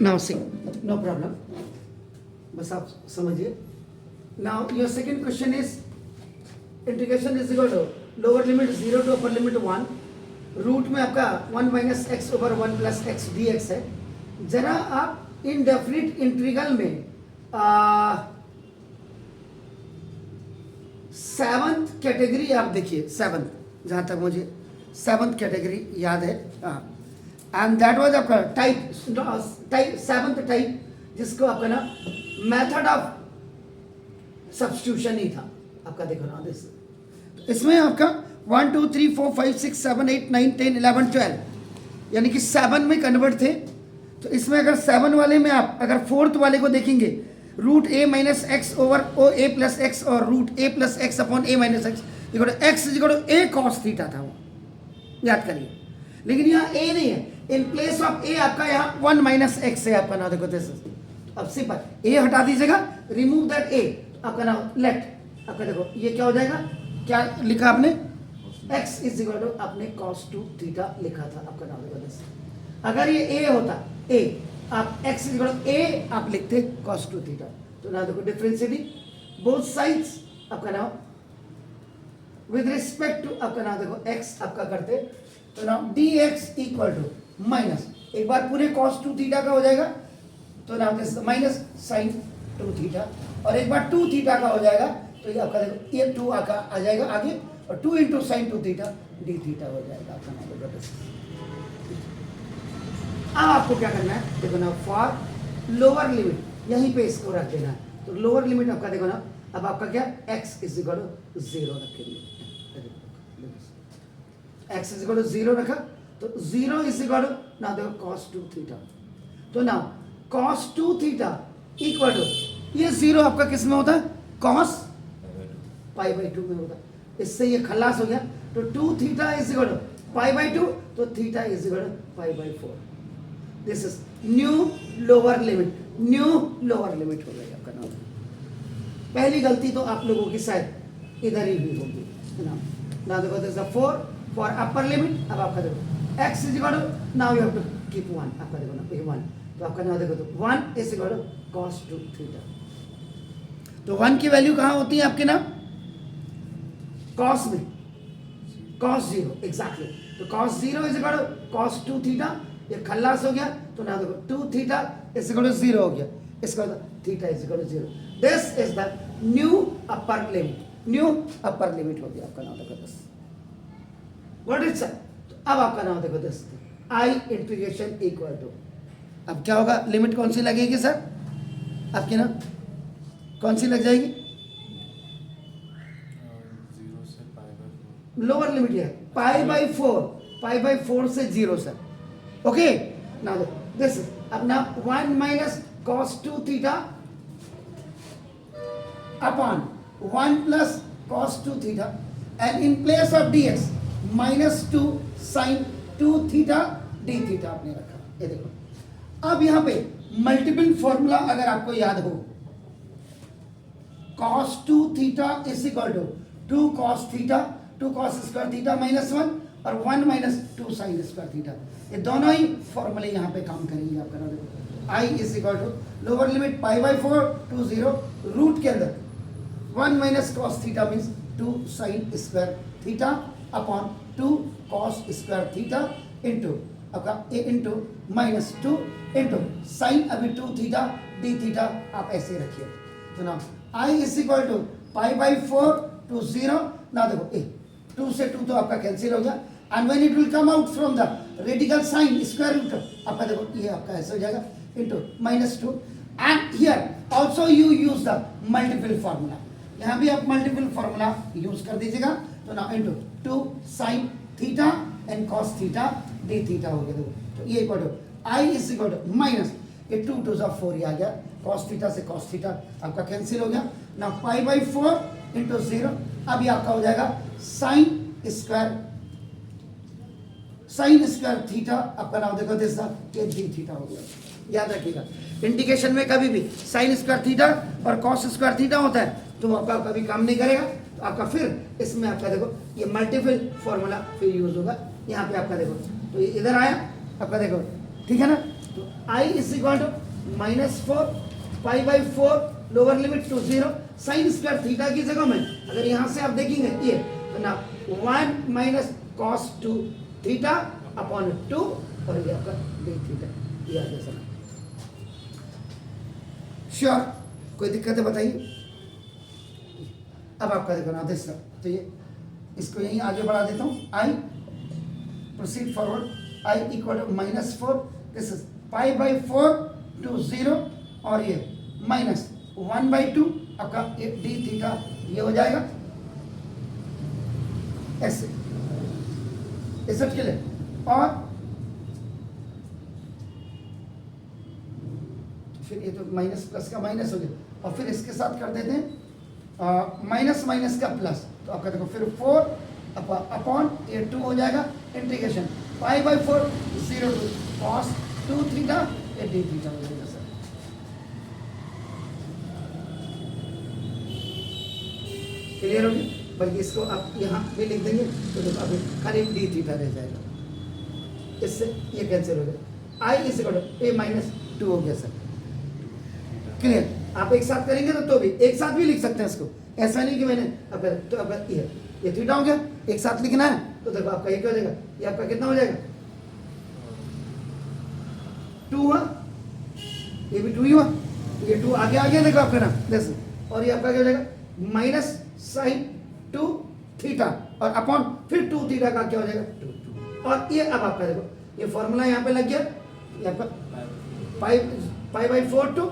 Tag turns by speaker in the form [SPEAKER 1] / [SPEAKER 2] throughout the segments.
[SPEAKER 1] Now see no problem, बस आप समझिए. Now your second question is integration is equal to lower limit 0 to upper limit 1, root में आपका 1 minus x over 1 plus x d x है. जरा आप indefinite integral में seventh category आप देखिए, सेवंथ, जहां तक मुझे सेवंथ कैटेगरी याद है, एंड दैट वाज आपका टाइप सेवंथ टाइप, जिसको आपका ना मेथड ऑफ सब्स्टिट्यूशन ही था आपका. देखो ना दिस, इसमें आपका 1 2 3 4 5 6 7 8 9 10 11 12 यानी कि 7 में कन्वर्ट थे. तो इसमें अगर 7 वाले में आप अगर फोर्थ वाले को देखेंगे, root a minus x over ओ ए प्लस एक्स और root a plus x upon a minus x equal to x equal to a cos theta था वो, याद करिए. लेकिन यहाँ ए नहीं है, इन प्लेस ऑफ ए आपका यहाँ 1 माइनस एक्स है आपका. ना देखो दिस, अब सिंपल ए हटा दीजिएगा, रिमूव दैट ए, आपका ना लेट आपका देखो ये क्या हो जाएगा, क्या लिखा आपने, x इज इक्वल टू आपने cos 2 थीटा लिखा था आपका. नाम देखो दिस, अगर ये a होता a, आप x is equal to a आप लिखते cos 2 थीटा. तो ना देखो डिफरेंशिएटिंग बोथ साइड्स आपका नाम विद रिस्पेक्ट टू आपका नाम देखो x आपका करते, तो नाम dx इक्वल टू माइनस, एक बार पूरे cos 2 थीटा का हो जाएगा, तो नाम दिस माइनस sin 2 थीटा, और एक बार 2 थीटा का हो जाएगा, तो ये आपका देखो ये 2 आ जाएगा आगे, और 2 into sign 2 theta d theta हो जाएगा आपका नाम देखो. अब आपको क्या करना है, देखो ना फॉर लोअर लिमिट यहीं पे इसको रख देना है. तो लोअर लिमिट आपका देखो ना, अब आपका क्या x इज इक्वल टू 0 रखेंगे, x इज इक्वल टू 0 रखा, तो 0 इज इक्वल टू ना देखो cos 2 थीटा. तो ना cos 2 थीटा इक्वल टू ये 0 आपका किस में होता है, cos पाई बाई 2 में होता है. इससे ये खलास हो गया, तो 2 theta is equal to pi by 2, तो theta is equal to pi by 4. This is new lower limit, new lower limit हो गई आपका नाम. पहली गलती तो आप लोगों की शायद इधर ही हुई होगी ना देखो this is 4 for upper limit. अब आपका देखो x is equal to now you have to keep 1 आपका देखो ना ये 1, तो आपका नाम देखो तो 1 is equal to cos 2 theta. तो 1 की वैल्यू कहाँ होती है आपके नाम, cos में, cos 0 एग्जैक्टली. तो cos 0 is equal to cos 2 theta, ये खल्लास हो गया, तो ना देखो 2 थीटा इज इक्वल टू 0 हो गया, इसका theta is equal to 0. This is the new upper limit, new upper limit हो गया आपका नाम देखो दिस. व्हाट इज सर, अब आपका नाम देखो this I integration equal to, अब क्या होगा, लिमिट कौन सी लगेगी सर आपके ना, कौन सी लग जाएगी, लोअर लिमिट है पाई बाई 4 से 0 सर. ओके नाउ दिस अब ना 1 minus cos 2 theta upon 1 plus cos 2 theta, and in place of dx minus 2 sin 2 theta d theta आपने रखा. ये देखो अब यहां पे मल्टीपल फॉर्मूला अगर आपको याद हो, cos 2 theta is equal to 2 cos theta, 2 cos square theta minus 1 और 1 माइनस 2 साइन स्क्वायर थीटा. ये दोनों ही फॉर्मूले यहाँ पे काम करेंगे आपका ना देखो. I is equal to lower limit pi by 4 to 0, root के अंदर 1 minus cos theta means 2 sine square theta upon 2 cos square theta into आपका a into minus 2 into sine अभी 2 थीटा डी थीटा आप ऐसे रखिए. तो ना I is equal to pi by 4 to 0, ना देखो ए 2 से 2 तो आपका कैंसिल हो गया, and when it will come out from the radical sign square root आपका देखो ये आपका ऐसे हो जाएगा into minus 2, and here also you use the multiple formula, यहाँ भी आप मल्टीपल फार्मूला यूज कर दीजिएगा. तो ना into 2 sine theta and cos theta d theta हो गया देखो. तो ये equal to I is equal to minus ये 2 2 4 ही आ गया, cos थीटा से cos थीटा आपका कैंसिल हो गया. ना पाई बाई 4 इंटू 0, अब ये आपका हो जाएगा साइन स्क्वायर थीटा आपका नाम देखो दिस ये डी थीटा हो गया. याद रखिएगा इंटीग्रेशन में कभी भी साइन स्क्वायर थीटा और cos स्क्वायर थीटा होता है तो आपका कभी काम नहीं करेगा. तो आपका फिर इसमें आपका देखो ये मल्टीपल फॉर्मूला फिर यूज होगा. यहाँ पे आपका देखो तो ये इधर आया आपका देखो, ठीक है ना. तो I is equal to -4 pi by 4 lower limit to 0 sine square theta की जगह में अगर यहां से आप देखेंगे ये तो ना 1 माइनस कॉस 2 थीटा अपॉन 2 और ये आपका डी थीटा ये आ गया सर। श्योर, कोई दिक्कत है बताइए। अब आपका देखो ना दिस तो ये इसको यहीं आगे बढ़ा देता हूँ। I proceed forward I equal to -4 this is pi by 4 to 0 और ये -1/2 आपका ये डी थीटा ये हो जाएगा ऐसे इस के लिए। और फिर ये तो माइनस प्लस का माइनस हो गया और फिर इसके साथ कर देते हैं माइनस माइनस का प्लस तो आपका देखो फिर 4 अपॉन ये 2 हो जाएगा integration pi by 4 0 to cos 2 theta ये डी थीटा हो जाएगा सर। क्लियर हो गया? बल्कि इसको आप यहाँ भी लिख देंगे तो देखो अभी खाली डी थीटा रह जाएगा, इससे ये कैंसिल हो गया। I is equal to a minus 2 हो गया सर। क्लियर? आप एक साथ करेंगे तो भी एक साथ भी लिख सकते हैं इसको, ऐसा नहीं कि मैंने अगर तो अगर ये थीटा हो गया एक साथ लिखना है तो देखो आपका ये क्या हो जाएगा, ये आपका कितना हो जाएगा 2 हुआ, ये भी 2 ही हुआ, ये 2 आगे आ गया देखो आपका ना जैसे, और ये आपका क्या हो जाएगा माइनस साइन 2 थीटा और अपॉन फिर 2 थीटा का क्या हो जाएगा 2 और ये अब आपका देखो ये फॉर्मूला यहाँ पे लग गया, ये आपका पाई बाई 4 टू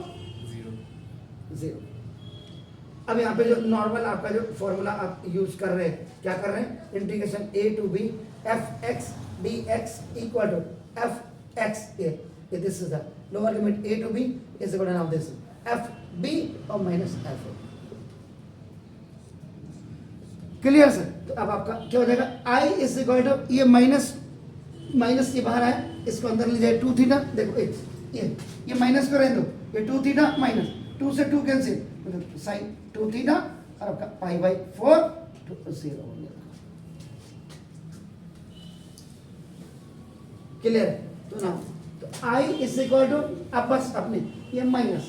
[SPEAKER 1] 0। अब यहाँ पे जो नॉर्मल आपका जो फॉर्मूला आप यूज कर रहे हैं क्या कर रहे हैं, इंटीग्रेशन a टू b f x dx equal to f x a, this is the lower limit a टू b is equal to now this f b और माइनस f। Clear sir? तो अब आपका क्या हो जाएगा i इज इक्वल टू ये minus minus ये बाहर आया इसको अंदर ले जाए 2 थीटा, देखो ये माइनस को रहने दो, ये 2 थीटा माइनस 2 से 2 कैंसिल मतलब साइन 2 थीटा और आपका पाई बाई 4 टू 0 हो गया। क्लियर? तो ना तो i इज इक्वल टू अब बस अपने ये माइनस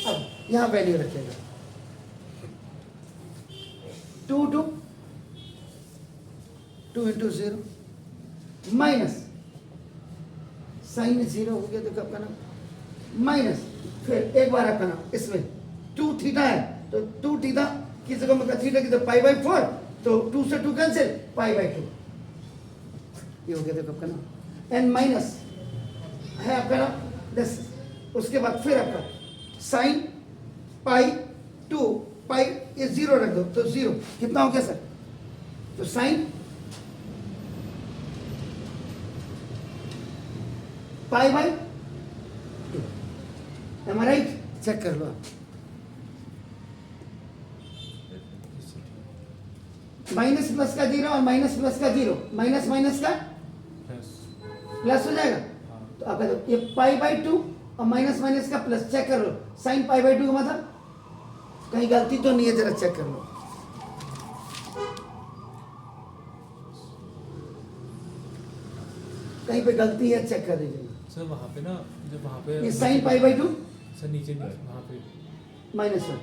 [SPEAKER 1] अब यहाँ वैल्यू रखेगा 2 इंटू 0 माइनस साइन 0 हो गया देखो आपका ना माइनस फिर एक बार आपका ना इसमें 2 थीटा है तो 2 थीटा की जगह मतलब थीटा की जगह पाई बाई 4 तो 2 से 2 कैंसिल पाई बाई 2 ये हो गया देखो आपका ना एंड माइनस है आपका ना दस, उसके बाद फिर आपका साइन पाई 2 पाई ये 0 रख दो तो 0 कितना हो गया सर, तो sine pi by 2 am I right? Check कर लो आप। माइनस प्लस का 0 और माइनस प्लस का 0 माइनस माइनस का प्लस हो जाएगा तो आप ये पाई बाई 2 और माइनस माइनस का प्लस चेक कर लो, साइन पाई बाई 2 का मतलब कहीं गलती तो नहीं है, जरा चेक कर लो। कहीं पे गलती है चेक कर लीजिए
[SPEAKER 2] सर। वहाँ पे ना जब वहाँ पे
[SPEAKER 1] ये साइन पाई बाई 2
[SPEAKER 2] सर नीचे वहाँ पे
[SPEAKER 1] -1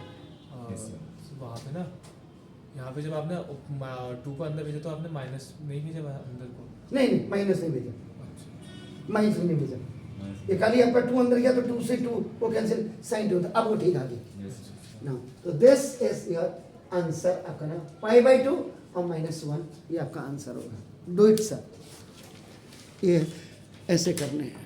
[SPEAKER 2] वहाँ पे ना यहाँ पे जब आपने 2 को अंदर भेजा तो आपने माइनस नहीं भेजा अंदर को?
[SPEAKER 1] नहीं माइनस नहीं भेजा,
[SPEAKER 2] अच्छा
[SPEAKER 1] माइनस नहीं भेजा, ये खाली आपका 2 अंदर गया तो 2 से 2 वो कैंसिल साइन 2 अब वो ठीक आ गया ना। तो दिस इज योर आंसर आपका ना पाई बाई 2 और -1 ये आपका आंसर होगा। डू इट सर, ये ऐसे करने हैं।